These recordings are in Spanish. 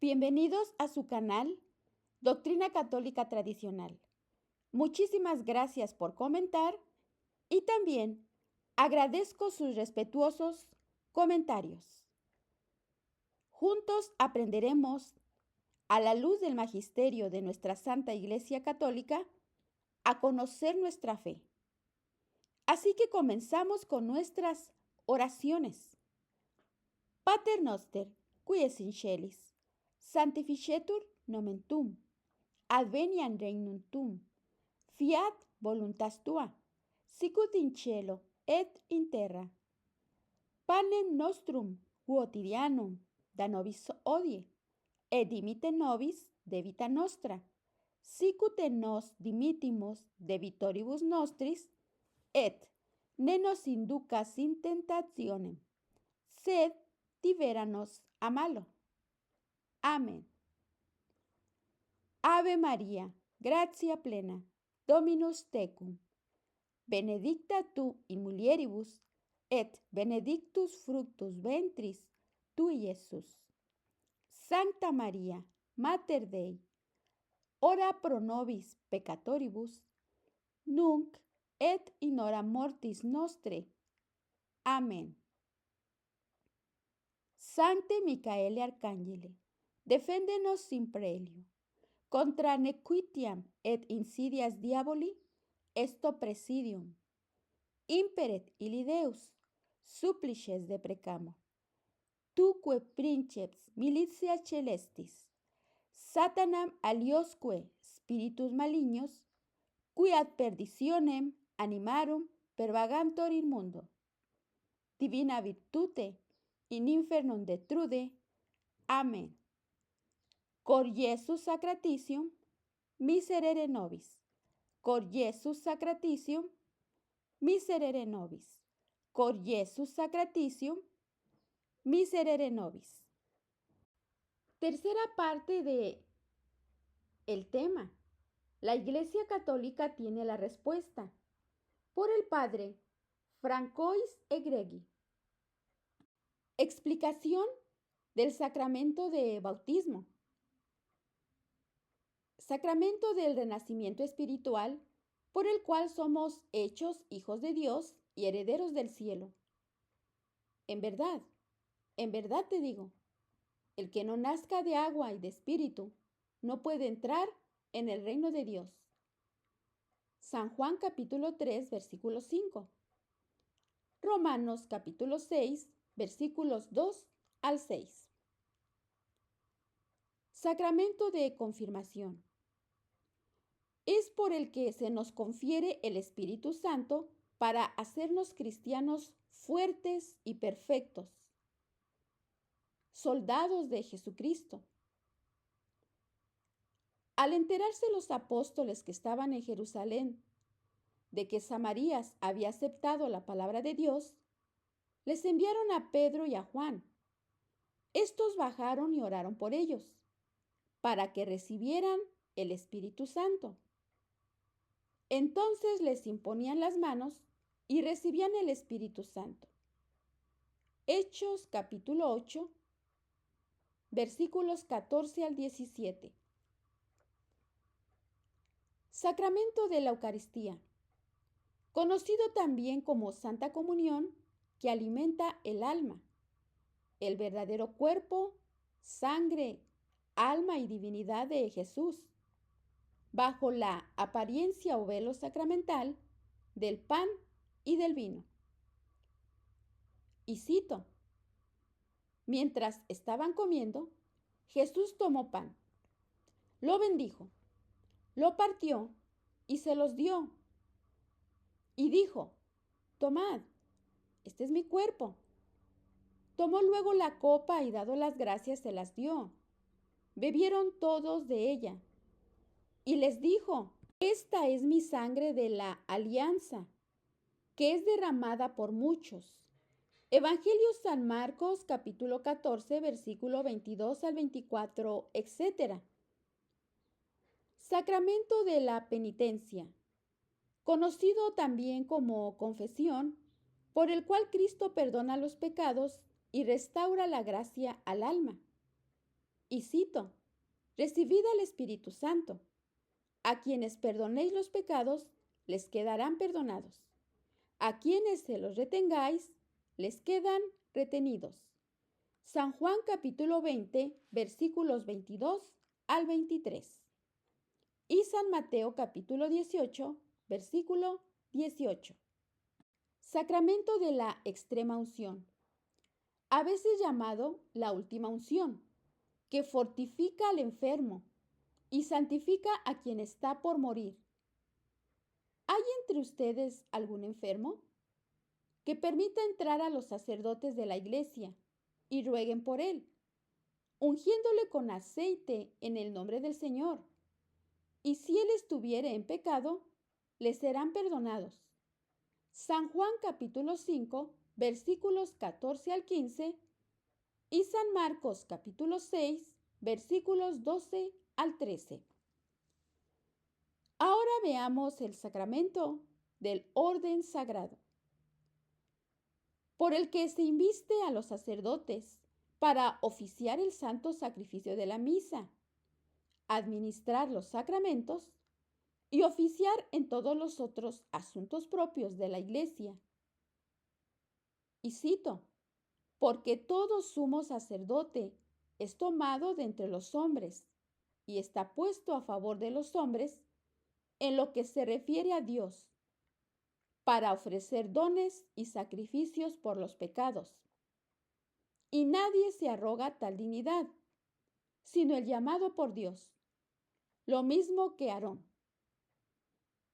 Bienvenidos a su canal Doctrina Católica Tradicional. Muchísimas gracias por comentar y también agradezco sus respetuosos comentarios. Juntos aprenderemos, a la luz del magisterio de nuestra Santa Iglesia Católica, a conocer nuestra fe. Así que comenzamos con nuestras oraciones. Pater noster, qui es in celis, sanctificetur nomen tuum, adveniat regnum tuum, fiat voluntas tua, sicut in cielo et in terra. Panem nostrum quotidianum da nobis hodie, et dimitte nobis debita nostra, sicut et nos dimittimus debitoribus nostris, et ne nos inducas in tentationem, sed libéranos a malo. Amén. Ave María, gratia plena, Dominus tecum, benedicta tu in mulieribus, et benedictus fructus ventris tui, Iesus. Sancta María, Mater Dei, ora pro nobis peccatoribus, nunc et in hora mortis nostre. Amén. Sancte Micaele Arcangele, defendenos sin prelio, contra nequitiam et insidias diaboli, esto presidium. Imperet illi Deus, supplices deprecamur. Tuque princeps militia celestis, Satanam aliosque spiritus malignos, qui ad perditionem animarum pervagantur in mundo. Divina virtute in infernum detrude. Amén. Cor Iesus sacratitium, miserere nobis. Cor Iesus sacratitium, miserere nobis. Cor Iesus sacratitium, miserere nobis. Tercera parte de el tema. La Iglesia Católica tiene la respuesta. Por el padre Francois Egregui. Explicación del sacramento de bautismo. Sacramento del renacimiento espiritual por el cual somos hechos hijos de Dios y herederos del cielo. En verdad te digo, el que no nazca de agua y de espíritu no puede entrar en el reino de Dios. San Juan capítulo 3, versículo 5. Romanos capítulo 6, versículos 2 al 6. Sacramento de confirmación. Es por el que se nos confiere el Espíritu Santo para hacernos cristianos fuertes y perfectos, soldados de Jesucristo. Al enterarse los apóstoles que estaban en Jerusalén de que Samarías había aceptado la palabra de Dios, les enviaron a Pedro y a Juan. Estos bajaron y oraron por ellos, para que recibieran el Espíritu Santo. Entonces les imponían las manos y recibían el Espíritu Santo. Hechos capítulo 8, versículos 14 al 17. Sacramento de la Eucaristía, conocido también como Santa Comunión, que alimenta el alma, el verdadero cuerpo, sangre, alma y divinidad de Jesús, bajo la apariencia o velo sacramental del pan y del vino. Y cito: mientras estaban comiendo, Jesús tomó pan, lo bendijo, lo partió y se los dio. Y dijo: tomad, este es mi cuerpo. Tomó luego la copa y dado las gracias se las dio. Bebieron todos de ella. Y les dijo: esta es mi sangre de la alianza, que es derramada por muchos. Evangelio San Marcos, capítulo 14, versículo 22 al 24, etc. Sacramento de la penitencia, conocido también como confesión, por el cual Cristo perdona los pecados y restaura la gracia al alma. Y cito, recibid al Espíritu Santo. A quienes perdonéis los pecados, les quedarán perdonados. A quienes se los retengáis, les quedan retenidos. San Juan capítulo 20, versículos 22 al 23. Y San Mateo capítulo 18, versículo 18. Sacramento de la extrema unción, a veces llamado la última unción, que fortifica al enfermo y santifica a quien está por morir. ¿Hay entre ustedes algún enfermo? Que permita entrar a los sacerdotes de la iglesia y rueguen por él, ungiéndole con aceite en el nombre del Señor. Y si él estuviere en pecado, le serán perdonados. San Juan capítulo 5, versículos 14 al 15 y San Marcos capítulo 6, versículos 12 al 13. Ahora veamos el sacramento del orden sagrado, por el que se inviste a los sacerdotes para oficiar el santo sacrificio de la misa, administrar los sacramentos y oficiar en todos los otros asuntos propios de la Iglesia. Y cito, porque todo sumo sacerdote es tomado de entre los hombres y está puesto a favor de los hombres en lo que se refiere a Dios, para ofrecer dones y sacrificios por los pecados. Y nadie se arroga tal dignidad, sino el llamado por Dios, lo mismo que Aarón.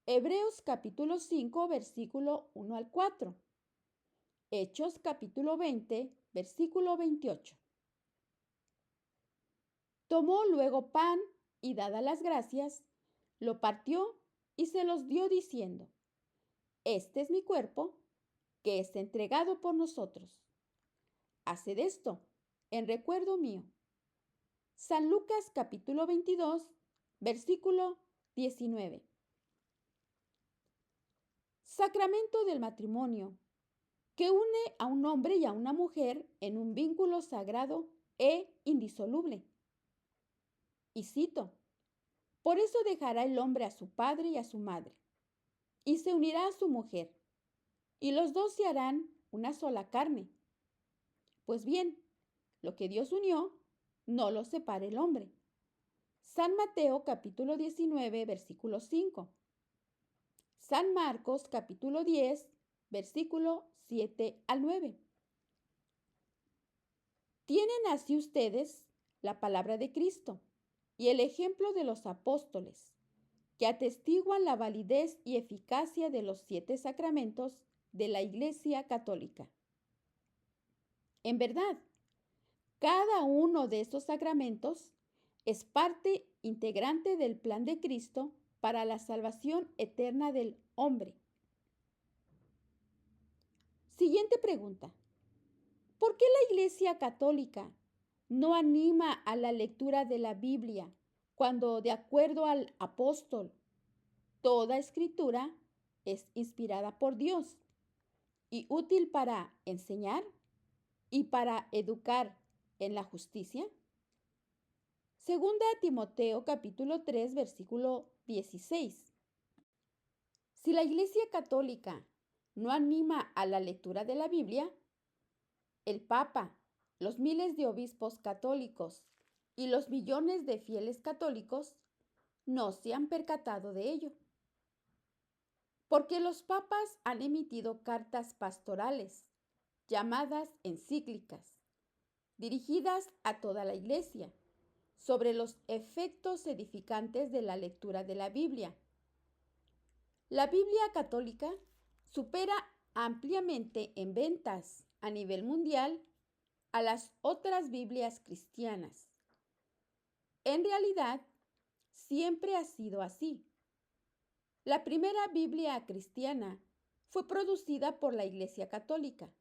Hebreos capítulo 5, versículo 1 al 4. Hechos capítulo 20, versículo 28. Tomó luego pan y dadas las gracias, lo partió y se los dio diciendo, este es mi cuerpo, que es entregado por nosotros. Haced esto en recuerdo mío. San Lucas capítulo 22, versículo 19. Sacramento del matrimonio, que une a un hombre y a una mujer en un vínculo sagrado e indisoluble. Y cito, por eso dejará el hombre a su padre y a su madre, y se unirá a su mujer, y los dos se harán una sola carne. Pues bien, lo que Dios unió, no lo separe el hombre. San Mateo capítulo 19, versículo 5. San Marcos capítulo 10, versículo 7 al 9. Tienen así ustedes la palabra de Cristo y el ejemplo de los apóstoles, que atestiguan la validez y eficacia de los 7 sacramentos de la Iglesia Católica. En verdad, cada uno de estos sacramentos es parte integrante del plan de Cristo para la salvación eterna del hombre. Siguiente pregunta. ¿Por qué la Iglesia Católica no anima a la lectura de la Biblia cuando, de acuerdo al apóstol, toda escritura es inspirada por Dios y útil para enseñar y para educar en la justicia? Segunda Timoteo capítulo 3, versículo 16. Si la Iglesia Católica no anima a la lectura de la Biblia, el Papa, los miles de obispos católicos y los millones de fieles católicos no se han percatado de ello. Porque los papas han emitido cartas pastorales, llamadas encíclicas, dirigidas a toda la Iglesia, sobre los efectos edificantes de la lectura de la Biblia. La Biblia católica supera ampliamente en ventas a nivel mundial a las otras Biblias cristianas. En realidad, siempre ha sido así. La primera Biblia cristiana fue producida por la Iglesia Católica,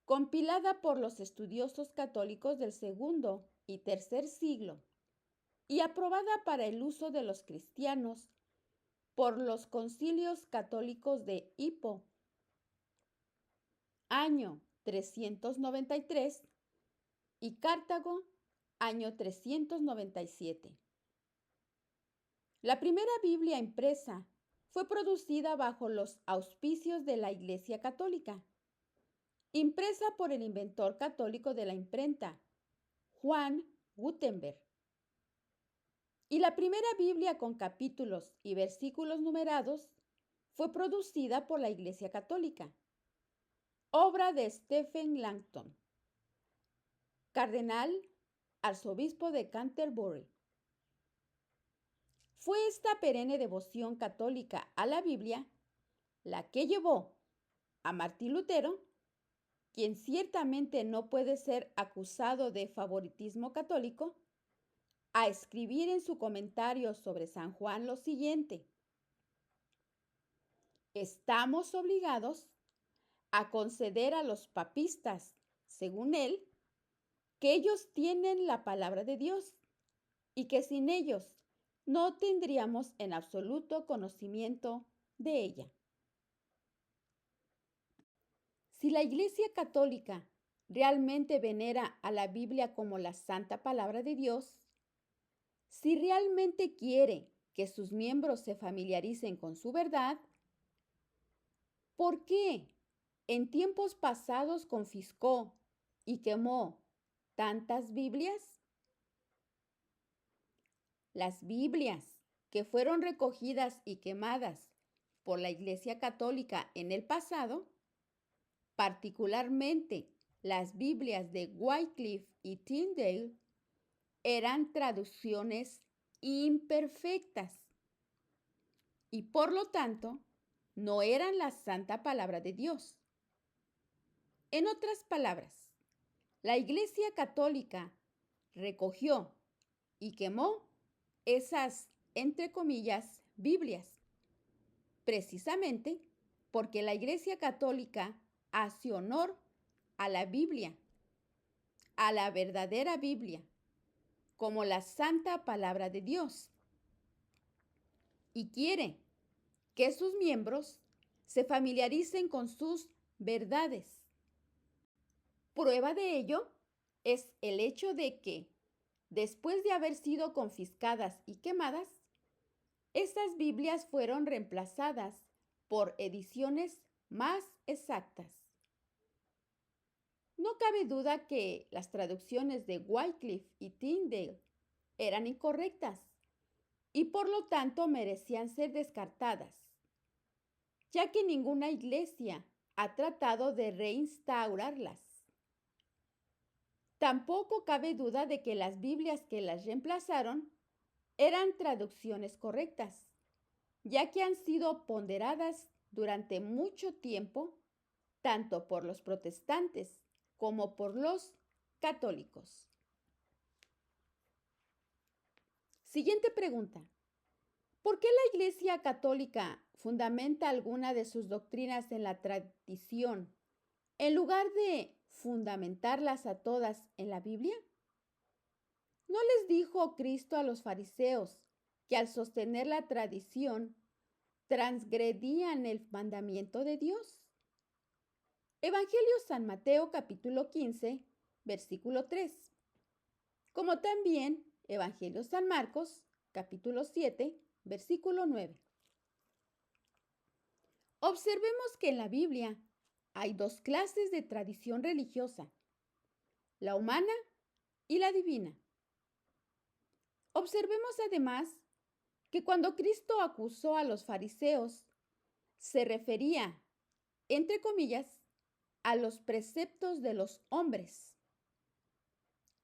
compilada por los estudiosos católicos del segundo y tercer siglo y aprobada para el uso de los cristianos por los concilios católicos de Hippo, año 393, y Cartago, año 397. La primera Biblia impresa fue producida bajo los auspicios de la Iglesia Católica, impresa por el inventor católico de la imprenta, Juan Gutenberg. Y la primera Biblia con capítulos y versículos numerados fue producida por la Iglesia Católica, obra de Stephen Langton, cardenal arzobispo de Canterbury. Fue esta perenne devoción católica a la Biblia la que llevó a Martín Lutero, quien ciertamente no puede ser acusado de favoritismo católico, a escribir en su comentario sobre San Juan lo siguiente: estamos obligados a conceder a los papistas, según él, que ellos tienen la palabra de Dios y que sin ellos no tendríamos en absoluto conocimiento de ella. Si la Iglesia Católica realmente venera a la Biblia como la santa palabra de Dios, si realmente quiere que sus miembros se familiaricen con su verdad, ¿por qué en tiempos pasados confiscó y quemó tantas Biblias? Las Biblias que fueron recogidas y quemadas por la Iglesia Católica en el pasado, particularmente las Biblias de Wycliffe y Tyndale, eran traducciones imperfectas y por lo tanto no eran la santa palabra de Dios. En otras palabras, la Iglesia Católica recogió y quemó esas, entre comillas, Biblias, precisamente porque la Iglesia Católica hace honor a la Biblia, a la verdadera Biblia, como la santa palabra de Dios, y quiere que sus miembros se familiaricen con sus verdades. Prueba de ello es el hecho de que, después de haber sido confiscadas y quemadas, estas Biblias fueron reemplazadas por ediciones más exactas. No cabe duda que las traducciones de Wycliffe y Tyndale eran incorrectas y por lo tanto merecían ser descartadas, ya que ninguna iglesia ha tratado de reinstaurarlas. Tampoco cabe duda de que las Biblias que las reemplazaron eran traducciones correctas, ya que han sido ponderadas durante mucho tiempo tanto por los protestantes como por los católicos. Siguiente pregunta. ¿Por qué la Iglesia Católica fundamenta alguna de sus doctrinas en la tradición en lugar de fundamentarlas a todas en la Biblia? ¿No les dijo Cristo a los fariseos que al sostener la tradición transgredían el mandamiento de Dios? Evangelio San Mateo capítulo 15, versículo 3, como también Evangelio San Marcos capítulo 7, versículo 9. Observemos que en la Biblia hay dos clases de tradición religiosa, la humana y la divina. Observemos además que cuando Cristo acusó a los fariseos, se refería, entre comillas, a los preceptos de los hombres.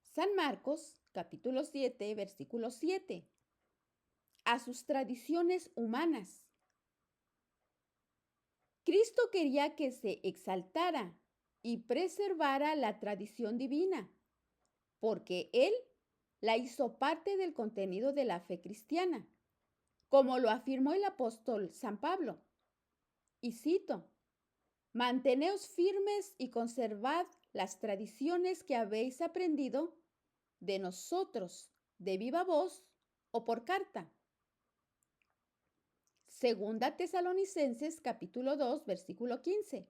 San Marcos, capítulo 7, versículo 7, a sus tradiciones humanas. Cristo quería que se exaltara y preservara la tradición divina, porque Él la hizo parte del contenido de la fe cristiana, como lo afirmó el apóstol San Pablo. Y cito: manteneos firmes y conservad las tradiciones que habéis aprendido de nosotros, de viva voz o por carta. Segunda Tesalonicenses capítulo 2, versículo 15.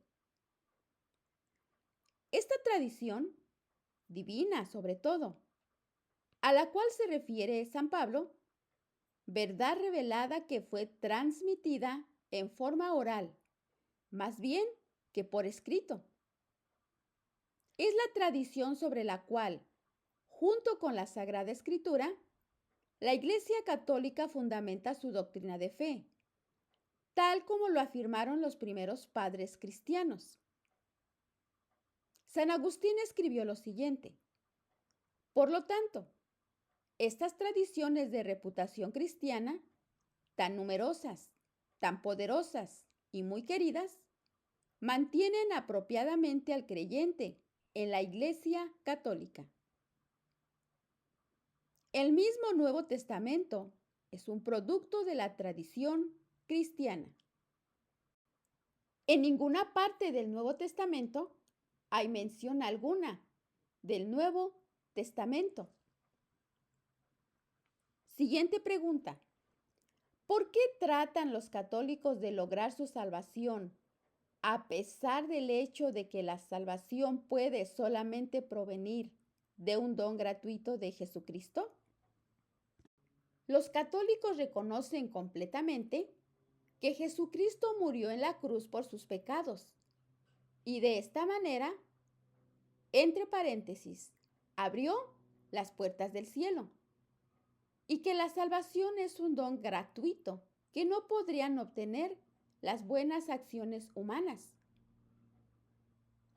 Esta tradición, divina sobre todo, a la cual se refiere San Pablo, verdad revelada que fue transmitida en forma oral, más bien que por escrito. Es la tradición sobre la cual, junto con la Sagrada Escritura, la Iglesia Católica fundamenta su doctrina de fe, tal como lo afirmaron los primeros padres cristianos. San Agustín escribió lo siguiente: por lo tanto, estas tradiciones de reputación cristiana, tan numerosas, tan poderosas y muy queridas, mantienen apropiadamente al creyente en la Iglesia Católica. El mismo Nuevo Testamento es un producto de la tradición cristiana. En ninguna parte del Nuevo Testamento hay mención alguna del Nuevo Testamento. Siguiente pregunta. ¿Por qué tratan los católicos de lograr su salvación a pesar del hecho de que la salvación puede solamente provenir de un don gratuito de Jesucristo? Los católicos reconocen completamente que Jesucristo murió en la cruz por sus pecados y de esta manera, entre paréntesis, abrió las puertas del cielo, y que la salvación es un don gratuito que no podrían obtener las buenas acciones humanas.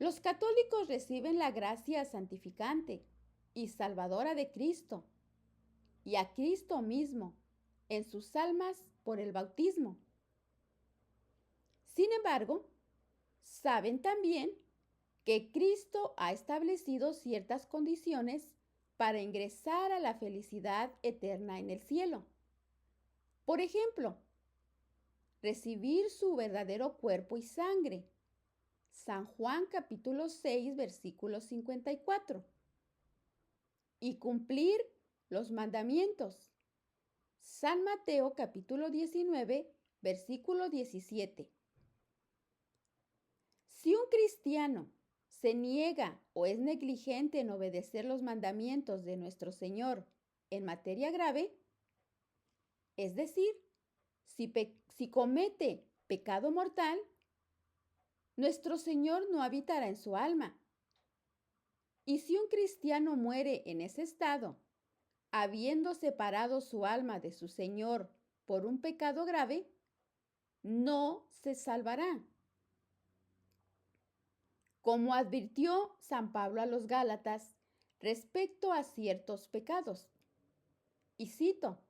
Los católicos reciben la gracia santificante y salvadora de Cristo y a Cristo mismo en sus almas por el bautismo. Sin embargo, saben también que Cristo ha establecido ciertas condiciones para ingresar a la felicidad eterna en el cielo. Por ejemplo, recibir su verdadero cuerpo y sangre. San Juan capítulo 6, versículo 54. Y cumplir los mandamientos. San Mateo capítulo 19, versículo 17. Si un cristiano se niega o es negligente en obedecer los mandamientos de nuestro Señor en materia grave, es decir, si comete pecado mortal, nuestro Señor no habitará en su alma. Y si un cristiano muere en ese estado, habiendo separado su alma de su Señor por un pecado grave, no se salvará. Como advirtió San Pablo a los Gálatas respecto a ciertos pecados. Y cito: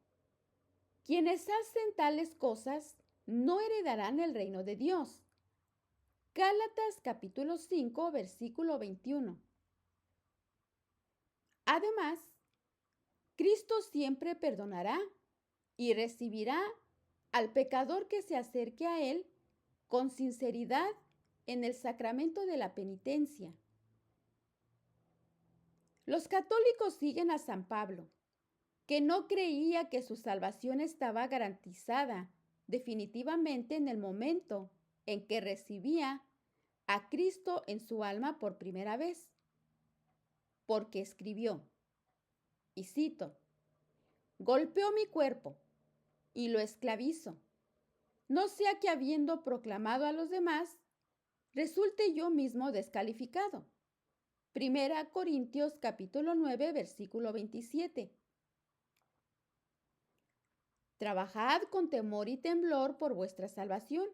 quienes hacen tales cosas no heredarán el reino de Dios. Gálatas capítulo 5, versículo 21. Además, Cristo siempre perdonará y recibirá al pecador que se acerque a Él con sinceridad en el sacramento de la penitencia. Los católicos siguen a San Pablo, que no creía que su salvación estaba garantizada definitivamente en el momento en que recibía a Cristo en su alma por primera vez, porque escribió, y cito: golpeó mi cuerpo y lo esclavizo, no sea que habiendo proclamado a los demás, resulte yo mismo descalificado. Primera Corintios capítulo 9, versículo 27. Trabajad con temor y temblor por vuestra salvación,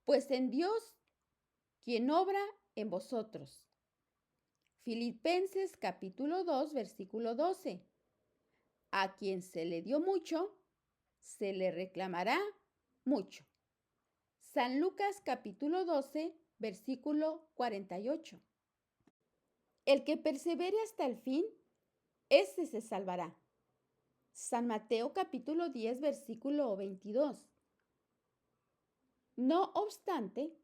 pues en Dios, quien obra en vosotros. Filipenses capítulo 2, versículo 12. A quien se le dio mucho, se le reclamará mucho. San Lucas capítulo 12, versículo 48. El que persevere hasta el fin, ese se salvará. San Mateo capítulo 10, versículo 22. No obstante,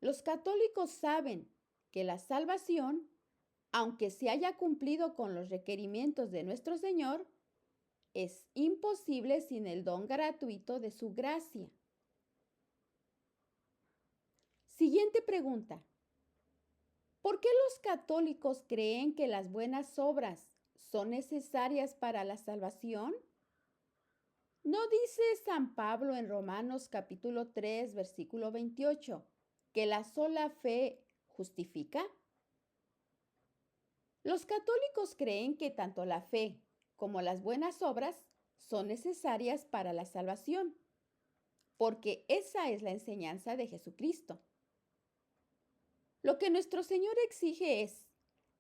los católicos saben que la salvación, aunque se haya cumplido con los requerimientos de nuestro Señor, es imposible sin el don gratuito de su gracia. Siguiente pregunta. ¿Por qué los católicos creen que las buenas obras son necesarias para la salvación? ¿No dice San Pablo en Romanos capítulo 3, versículo 28, que la sola fe justifica? Los católicos creen que tanto la fe como las buenas obras son necesarias para la salvación, porque esa es la enseñanza de Jesucristo. Lo que nuestro Señor exige es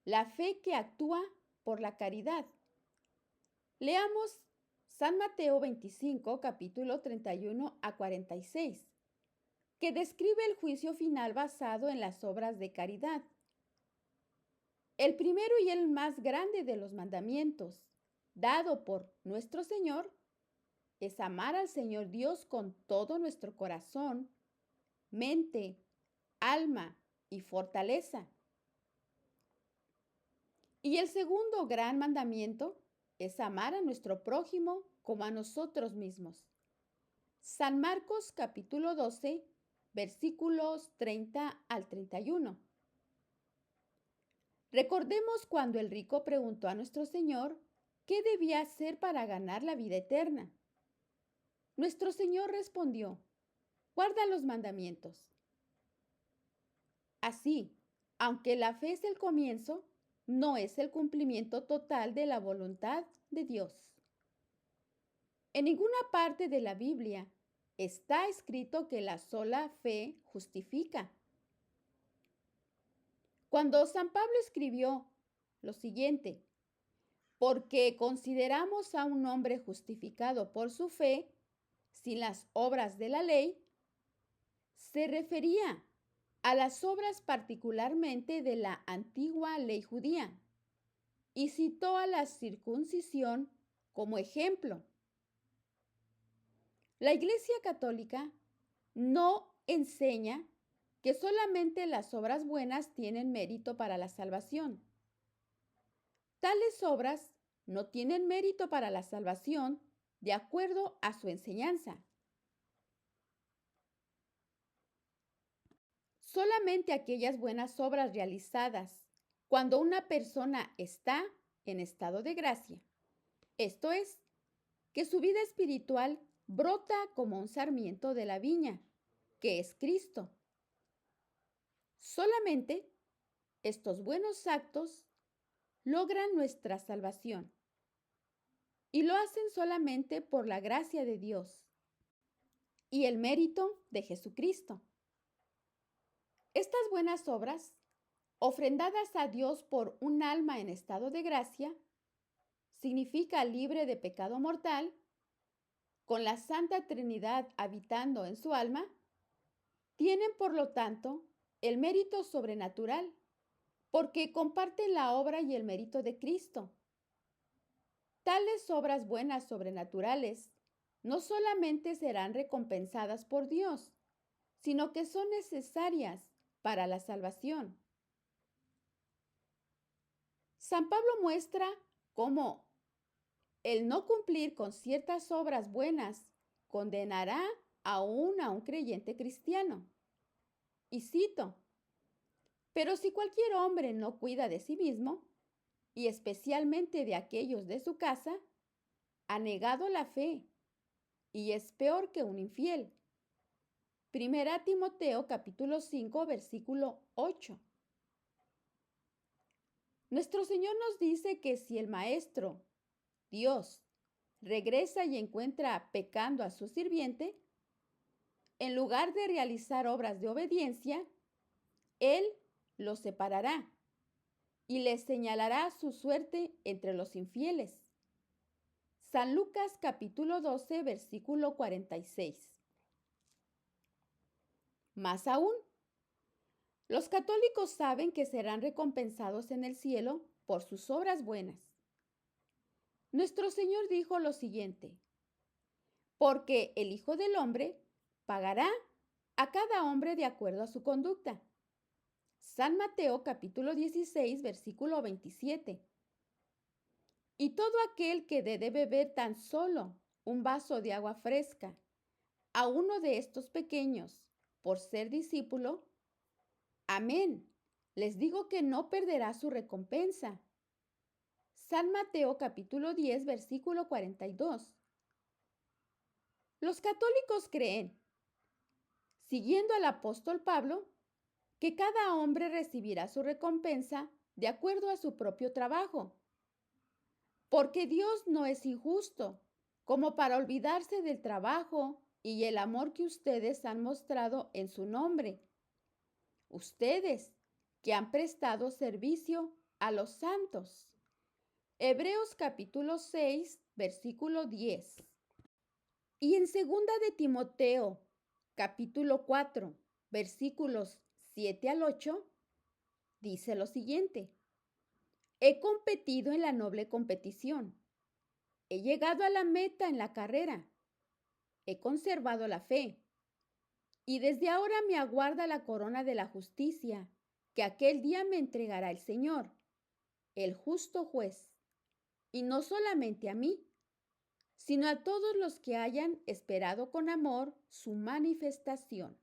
la fe que actúa por la caridad. Leamos San Mateo 25, capítulo 31 a 46, que describe el juicio final basado en las obras de caridad. El primero y el más grande de los mandamientos, dado por nuestro Señor, es amar al Señor Dios con todo nuestro corazón, mente, alma y fortaleza. Y el segundo gran mandamiento es amar a nuestro prójimo como a nosotros mismos. San Marcos capítulo 12, versículos 30 al 31. Recordemos cuando el rico preguntó a nuestro Señor qué debía hacer para ganar la vida eterna. Nuestro Señor respondió: guarda los mandamientos. Así, aunque la fe es el comienzo, no es el cumplimiento total de la voluntad de Dios. En ninguna parte de la Biblia está escrito que la sola fe justifica. Cuando San Pablo escribió lo siguiente: porque consideramos a un hombre justificado por su fe, sin las obras de la ley, se refería a las obras particularmente de la antigua ley judía y citó a la circuncisión como ejemplo. La Iglesia Católica no enseña que solamente las obras buenas tienen mérito para la salvación. Tales obras no tienen mérito para la salvación de acuerdo a su enseñanza. Solamente aquellas buenas obras realizadas cuando una persona está en estado de gracia, esto es, que su vida espiritual brota como un sarmiento de la viña, que es Cristo. Solamente estos buenos actos logran nuestra salvación y lo hacen solamente por la gracia de Dios y el mérito de Jesucristo. Estas buenas obras, ofrendadas a Dios por un alma en estado de gracia, significa libre de pecado mortal, con la Santa Trinidad habitando en su alma, tienen por lo tanto el mérito sobrenatural, porque comparten la obra y el mérito de Cristo. Tales obras buenas sobrenaturales no solamente serán recompensadas por Dios, sino que son necesarias para la salvación. San Pablo muestra cómo el no cumplir con ciertas obras buenas condenará aún a un creyente cristiano. Y cito: pero si cualquier hombre no cuida de sí mismo, y especialmente de aquellos de su casa, ha negado la fe y es peor que un infiel. Primera Timoteo capítulo 5, versículo 8. Nuestro Señor nos dice que si el Maestro, Dios, regresa y encuentra pecando a su sirviente, en lugar de realizar obras de obediencia, Él lo separará y le señalará su suerte entre los infieles. San Lucas capítulo 12, versículo 46. Más aún, los católicos saben que serán recompensados en el cielo por sus obras buenas. Nuestro Señor dijo lo siguiente: porque el Hijo del Hombre pagará a cada hombre de acuerdo a su conducta. San Mateo capítulo 16, versículo 27. Y todo aquel que dé de beber tan solo un vaso de agua fresca a uno de estos pequeños por ser discípulo, amén, les digo que no perderá su recompensa. San Mateo capítulo 10, versículo 42. Los católicos creen, siguiendo al apóstol Pablo, que cada hombre recibirá su recompensa de acuerdo a su propio trabajo, porque Dios no es injusto como para olvidarse del trabajo y el amor que ustedes han mostrado en su nombre. Ustedes que han prestado servicio a los santos. Hebreos capítulo 6, versículo 10. Y en segunda de Timoteo, capítulo 4, versículos 7 al 8, dice lo siguiente: He competido en la noble competición. He llegado a la meta en la carrera. He conservado la fe. Y desde ahora me aguarda la corona de la justicia, que aquel día me entregará el Señor, el justo juez. Y no solamente a mí, sino a todos los que hayan esperado con amor su manifestación.